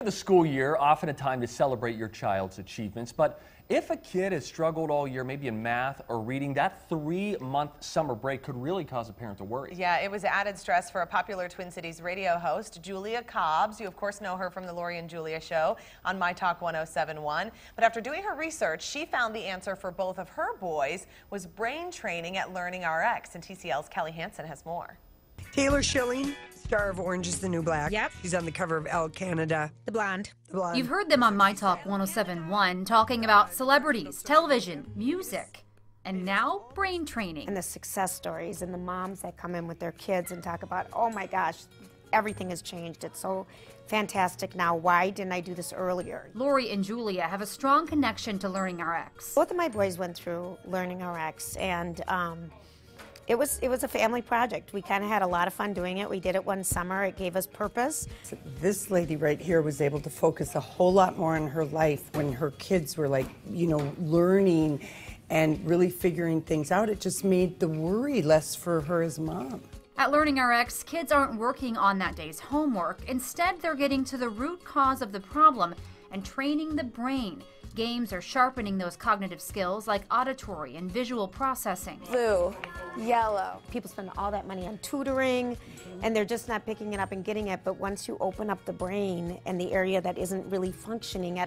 The school year, often a time to celebrate your child's achievements, but if a kid has struggled all year, maybe in math or reading, that 3-month summer break could really cause a parent to worry. Yeah, it was added stress for a popular Twin Cities radio host, Julia Cobbs. You, of course, know her from the Lori and Julia show on My Talk 1071. But after doing her research, she found the answer for both of her boys was brain training at LearningRx. And TCL's Kelly Hansen has more. Taylor Schilling, star of Orange is the New Black. Yep. She's on the cover of Elle Canada. The blonde. You've heard them on My Talk 1071 talking about celebrities, television, music, and now brain training. And the success stories and the moms that come in with their kids and talk about, oh my gosh, everything has changed. It's so fantastic now. Why didn't I do this earlier? Lori and Julia have a strong connection to LearningRx. Both of my boys went through LearningRx, and it was a family project. We kind of had a lot of fun doing it. We did it one summer. It gave us purpose. This lady right here was able to focus a whole lot more on her life when her kids were learning and really figuring things out. It just made the worry less for her as mom. At LearningRx, kids aren't working on that day's homework. Instead, they're getting to the root cause of the problem and training the brain. Games are sharpening those cognitive skills like auditory and visual processing. Blue, yellow. People spend all that money on tutoring, and they're just not picking it up and getting it. But once you open up the brain and the area that isn't really functioning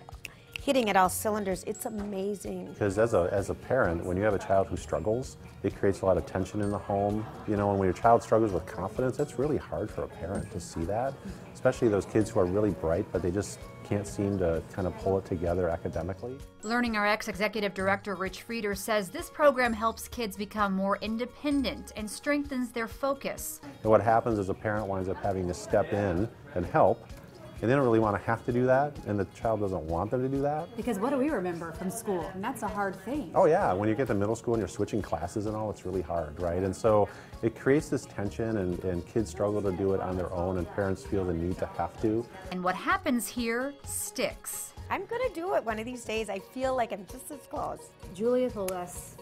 hitting at all cylinders, it's amazing. Because as a parent, when you have a child who struggles, it creates a lot of tension in the home. You know, and when your child struggles with confidence, it's really hard for a parent to see that, especially those kids who are really bright, but they just can't seem to kind of pull it together academically. LearningRx Executive Director Rich Frieder says this program helps kids become more independent and strengthens their focus. And what happens is a parent winds up having to step in and help, and they don't really want to have to do that, and the child doesn't want them to do that. Because what do we remember from school? And that's a hard thing. Oh yeah, when you get to middle school and you're switching classes and all, it's really hard, right? And so it creates this tension, and kids struggle to do it on their own, and parents feel the need to have to. And what happens here sticks. I'm going to do it one of these days. I feel like I'm just as close. Julia told us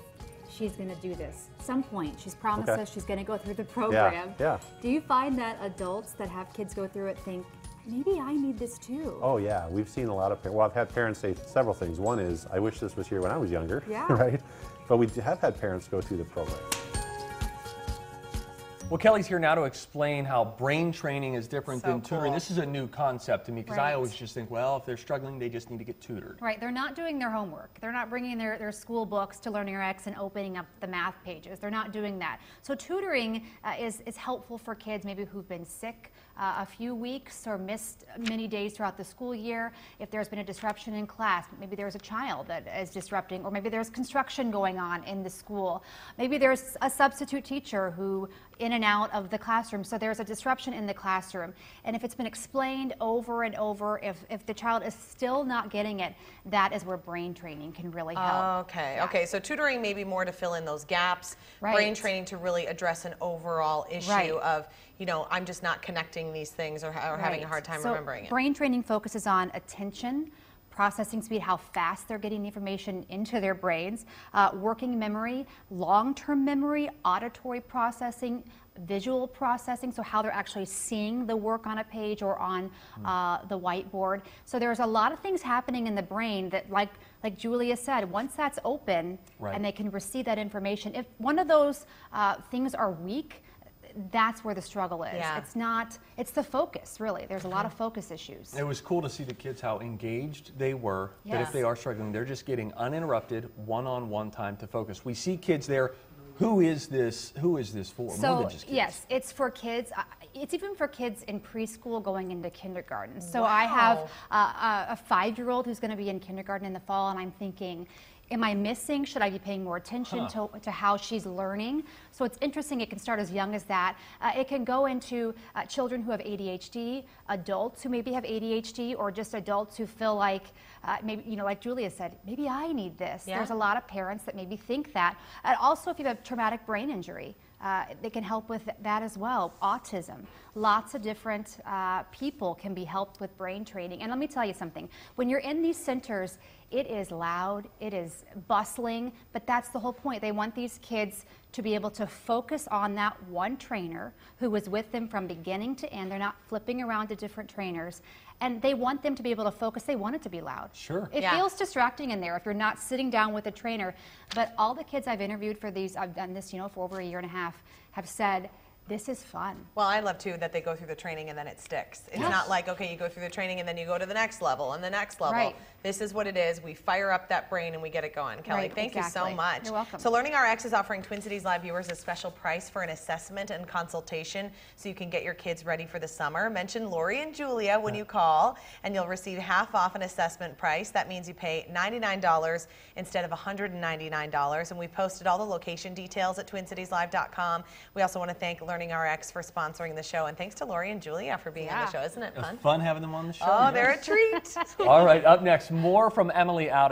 she's going to do this. At some point, she's promised us she's going to go through the program. Yeah. Do you find that adults that have kids go through it think, maybe I need this too? Oh yeah, we've seen a lot of parents. Well, I've had parents say several things. One is, I wish this was here when I was younger, right? But we have had parents go through the program. Well, Kelly's here now to explain how brain training is different than tutoring. Cool. This is a new concept to me because I always just think, well, if they're struggling, they just need to get tutored. Right, they're not doing their homework. They're not bringing their school books to LearningRx and opening up the math pages. They're not doing that. So tutoring is helpful for kids maybe who've been sick a few weeks or missed many days throughout the school year. If there's been a disruption in class, maybe there's a child that is disrupting, or maybe there's construction going on in the school. Maybe there's a substitute teacher who in and out of the classroom, so there's a disruption in the classroom. And if it's been explained over and over, if the child is still not getting it, that is where brain training can really help. Okay, okay, so tutoring may be more to fill in those gaps, brain training to really address an overall issue of, you know, I'm just not connecting these things or having a hard time remembering it. Brain training focuses on attention, processing speed, how fast they're getting the information into their brains, working memory, long-term memory, auditory processing, visual processing, so how they're actually seeing the work on a page or on the whiteboard. So there's a lot of things happening in the brain that, like Julia said, once that's open and they can receive that information, if one of those things are weak, that's where the struggle is. It's the focus, really. There's a lot of focus issues. It was cool to see the kids how engaged they were, that if they are struggling, they're just getting uninterrupted one-on-one time to focus. We see kids there. Who is this for? So, more than just kids. Yes, it's for kids. It's even for kids in preschool going into kindergarten. So I have a 5-year-old who's going to be in kindergarten in the fall, and I'm thinking, am I missing? Should I be paying more attention to how she's learning? So it's interesting. It can start as young as that. It can go into children who have ADHD, adults who maybe have ADHD, or just adults who feel like maybe, you know, like Julia said, maybe I need this. There's a lot of parents that maybe think that. And also, if you have traumatic brain injury, they can help with that as well. Autism. Lots of different people can be helped with brain training. And let me tell you something. When you're in these centers, it is loud, it is bustling, but that's the whole point. They want these kids to be able to focus on that one trainer who was with them from beginning to end. They're not flipping around to different trainers. And they want them to be able to focus. They want it to be loud. Sure. It feels distracting in there if you're not sitting down with a trainer. But all the kids I've interviewed for these, I've done this, for over a year and a half, have said, this is fun. Well, I love too that they go through the training and then it sticks. It's not like, okay, you go through the training and then you go to the next level and the next level. Right. This is what it is. We fire up that brain and we get it going. Kelly, Right, thank you so exactly. much. You're welcome. So LearningRx is offering Twin Cities Live viewers a special price for an assessment and consultation so you can get your kids ready for the summer. Mention Lori and Julia when you call and you'll receive half off an assessment price. That means you pay $99 instead of $199. And we posted all the location details at twincitieslive.com. We also want to thank LearningRx for sponsoring the show. And thanks to Lori and Julia for being on the show. Isn't it It was fun? fun having them on the show. Oh, they're a treat. All right, up next, more from Emily out